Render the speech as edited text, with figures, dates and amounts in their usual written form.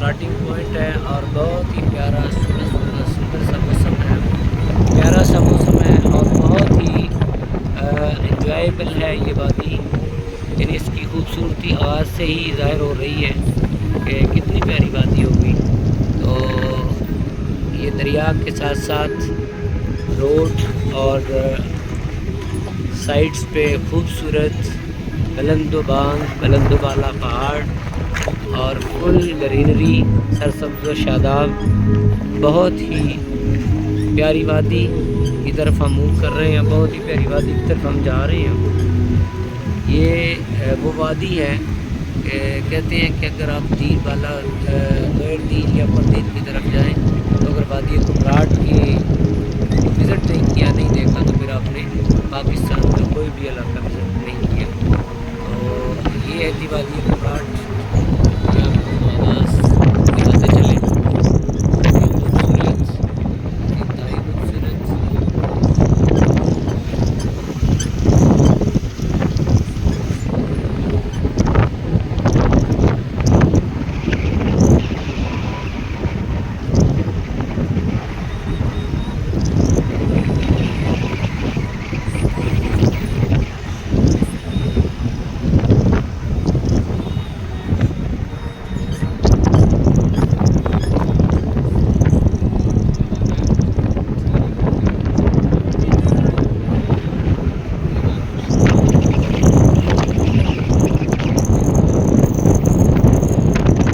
Starting point है और बहुत ही प्यारा सुंदर सा मौसम है, प्यारा सा मौसम है और बहुत ही इंजॉयबल है ये वादी। यानी इसकी खूबसूरती आज से ही ज़ाहिर हो रही है कि कितनी प्यारी वादी होगी। तो ये दरिया के साथ साथ रोड और साइड्स पे खूबसूरत बुलंद वाला पहाड़ और फुल ग्रीनरी, सरसब्ज़ व शादाब, बहुत ही प्यारी वादी की तरफ हम मूव कर रहे हैं। बहुत ही प्यारी वादी की तरफ हम जा रहे हैं। ये वो वादी है कहते हैं कि अगर आप दीन वाला लोअर दीन या अपर दीन की तरफ जाएं तो अगर वादी कुमराट की विज़िट नहीं किया, नहीं देखा, तो फिर आपने पाकिस्तान का कोई भी इलाका